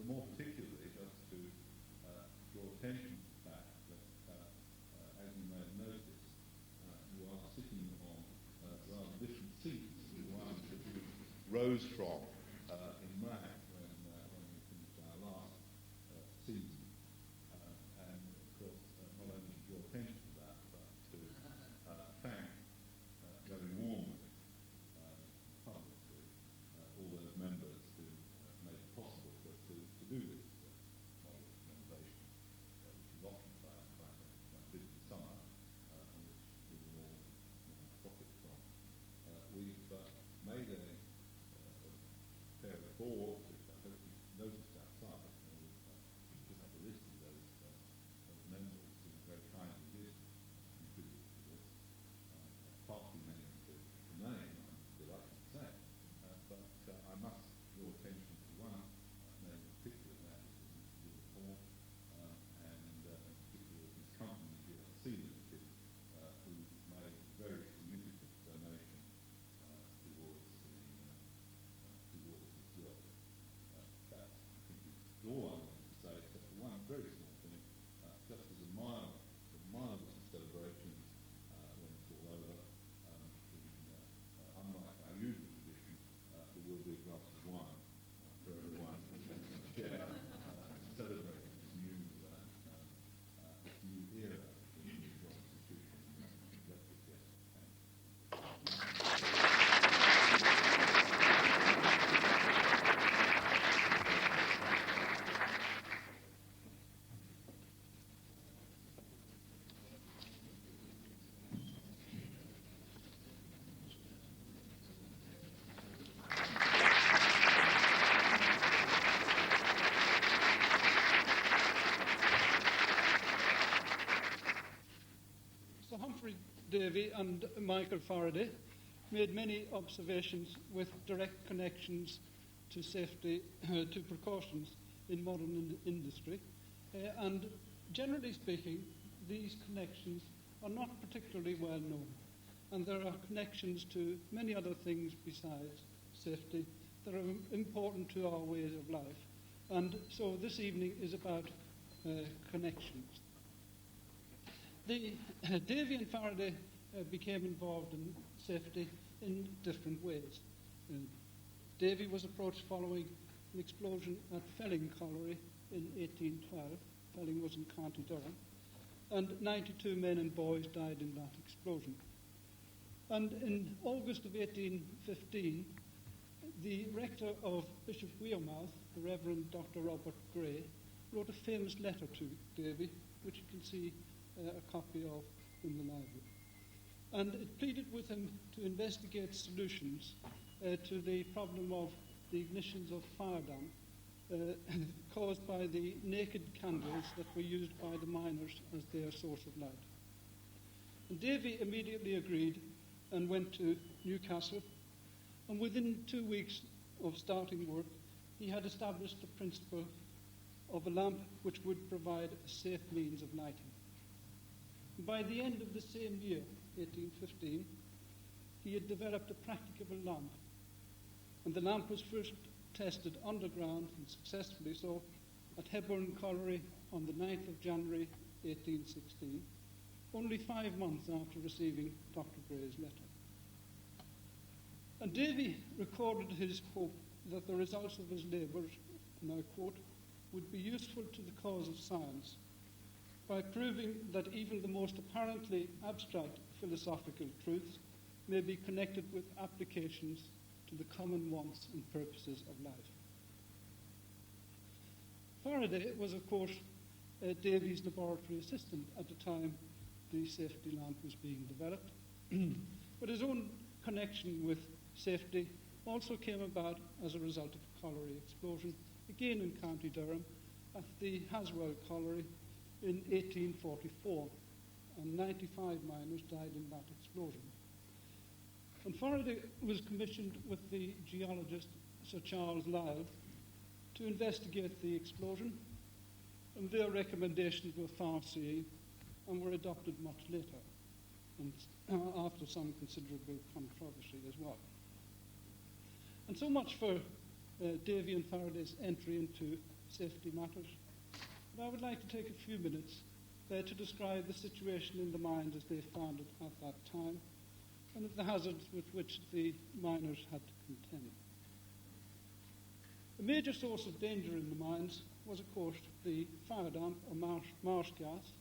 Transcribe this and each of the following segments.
more particularly, just to draw attention to the fact that, as you may have noticed, you are sitting on rather different seats to the ones that you rose from in May when we finished our last season. And of course, not only to draw attention to that, but to thank very warmly publicly all those members who made it possible for us to do this model renovation, which is occupied by a busy summer, and which we will all profit from. We've made a pair of boards, which I hope you've noticed outside. We've put up a list of those members who very kindly did contribute to this. Far too many to name, I'm delighted to say. But I must draw attention to one name in particular, that is Mr. Paul, and in particular his company, GLC Limited, who made a very significant donation towards this work. That, I think, is all I wanted to say, except for one very small thing, just as a mild celebration when it's all over. Unlike our usual tradition, there will be a glass of wine for everyone to share, celebrate this new era of the new constitution. Sir Humphrey Davy and Michael Faraday made many observations with direct connections to safety, to precautions in modern industry, and generally speaking, these connections are not particularly well known, and there are connections to many other things besides safety that are important to our ways of life, and so this evening is about connections. Davy and Faraday became involved in safety in different ways. Davy was approached following an explosion at Felling Colliery in 1812. Felling was in County Durham. And 92 men and boys died in that explosion. And in August of 1815, the rector of Bishop Wearmouth, the Reverend Dr. Robert Gray, wrote a famous letter to Davy, which you can see a copy of in the library. And it pleaded with him to investigate solutions to the problem of the ignitions of fire damp caused by the naked candles that were used by the miners as their source of light. And Davy immediately agreed and went to Newcastle, and within 2 weeks of starting work, he had established the principle of a lamp which would provide a safe means of lighting. By the end of the same year, 1815, he had developed a practicable lamp, and the lamp was first tested underground, and successfully so, at Hebburn Colliery on the 9th of January 1816, only 5 months after receiving Dr. Gray's letter. And Davy recorded his hope that the results of his labours, and I quote, would be useful to the cause of science by proving that even the most apparently abstract philosophical truths may be connected with applications to the common wants and purposes of life. Faraday was, of course, Davy's laboratory assistant at the time the safety lamp was being developed. But his own connection with safety also came about as a result of a colliery explosion, again in County Durham, at the Haswell Colliery in 1844, and 95 miners died in that explosion. And Faraday was commissioned with the geologist Sir Charles Lyell to investigate the explosion, and their recommendations were far-seeing and were adopted much later, and after some considerable controversy as well. And so much for Davy and Faraday's entry into safety matters. But I would like to take a few minutes to describe the situation in the mines as they found it at that time, and of the hazards with which the miners had to contend. A major source of danger in the mines was, of course, the fire damp or marsh gas,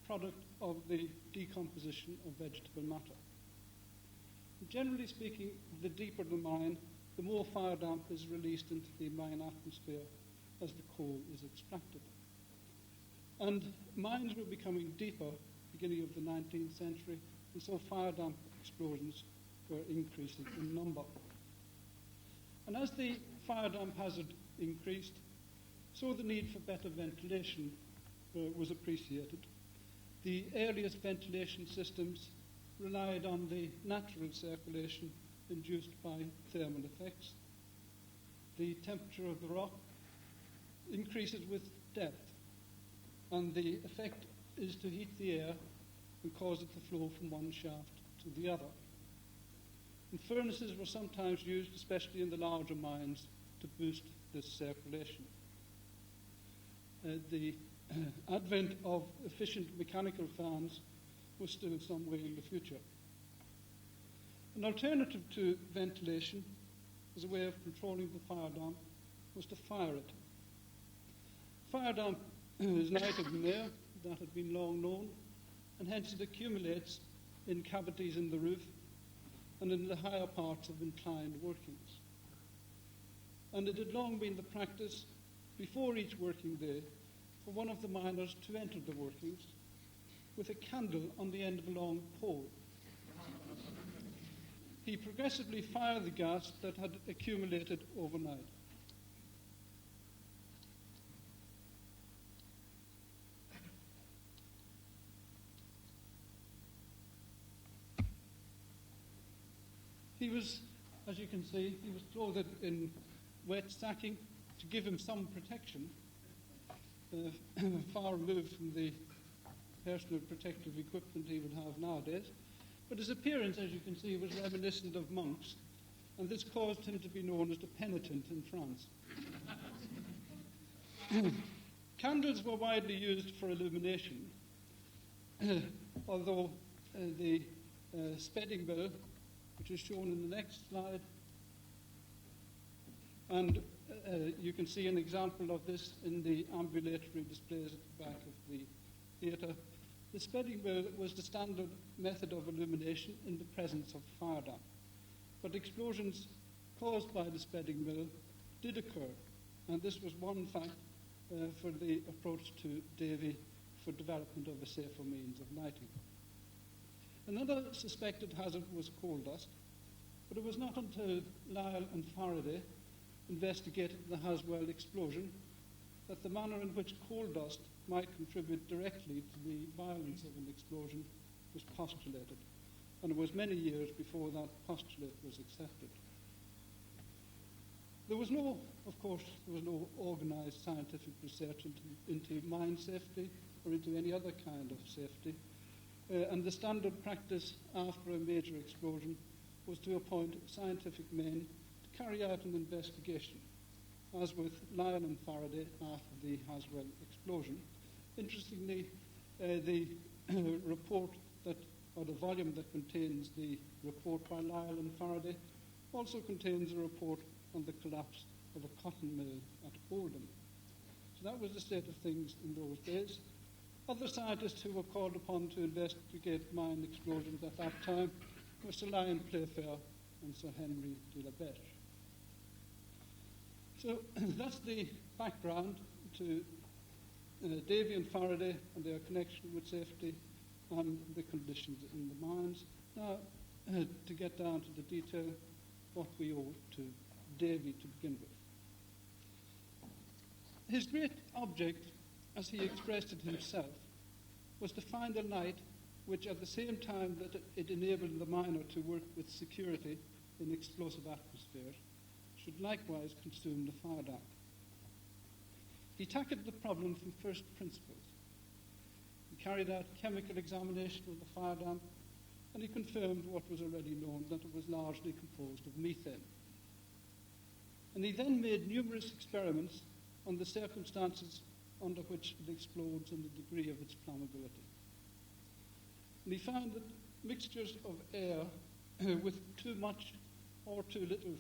a product of the decomposition of vegetable matter. Generally speaking, the deeper the mine, the more fire damp is released into the mine atmosphere as the coal is extracted. And mines were becoming deeper beginning of the 19th century, and so fire damp explosions were increasing in number. And as the fire damp hazard increased, so the need for better ventilation was appreciated. The earliest ventilation systems relied on the natural circulation induced by thermal effects. The temperature of the rock increases with depth, and the effect is to heat the air and cause it to flow from one shaft to the other. And furnaces were sometimes used, especially in the larger mines, to boost this circulation. The advent of efficient mechanical fans was still some way in the future. An alternative to ventilation as a way of controlling the fire damp was to fire it. Fire damp is an item in air that had been long known, and hence it accumulates in cavities in the roof and in the higher parts of inclined workings. And it had long been the practice, before each working day, for one of the miners to enter the workings with a candle on the end of a long pole. He progressively fired the gas that had accumulated overnight. He was, as you can see, he was clothed in wet sacking to give him some protection, far removed from the personal protective equipment he would have nowadays. But his appearance, as you can see, was reminiscent of monks, and this caused him to be known as the penitent in France. Candles were widely used for illumination, although the spedding mill, which is shown in the next slide, and you can see an example of this in the ambulatory displays at the back of the theatre. The spedding mill was the standard method of illumination in the presence of fire damp, but explosions caused by the spedding mill did occur, and this was one fact for the approach to Davy for development of a safer means of lighting. Another suspected hazard was coal dust, but it was not until Lyell and Faraday investigated the Haswell explosion that the manner in which coal dust might contribute directly to the violence of an explosion was postulated, and it was many years before that postulate was accepted. There was no organised scientific research into mine safety or into any other kind of safety, and the standard practice after a major explosion was to appoint scientific men to carry out an investigation, as with Lyell and Faraday after the Haswell explosion. Interestingly, the report or the volume that contains the report by Lyell and Faraday also contains a report on the collapse of a cotton mill at Oldham. So that was the state of things in those days. Other scientists who were called upon to investigate mine explosions at that time were Sir Lyon Playfair and Sir Henry de la Beche. So that's the background to Davy and Faraday and their connection with safety and the conditions in the mines. Now, to get down to the detail, what we owe to Davy to begin with. His great object, as he expressed it himself, was to find a light which, at the same time that it enabled the miner to work with security in explosive atmospheres, should likewise consume the fire damp. He tackled the problem from first principles. He carried out chemical examination of the fire damp, and he confirmed what was already known, that it was largely composed of methane. And he then made numerous experiments on the circumstances under which it explodes and the degree of its flammability. And he found that mixtures of air with too much or too little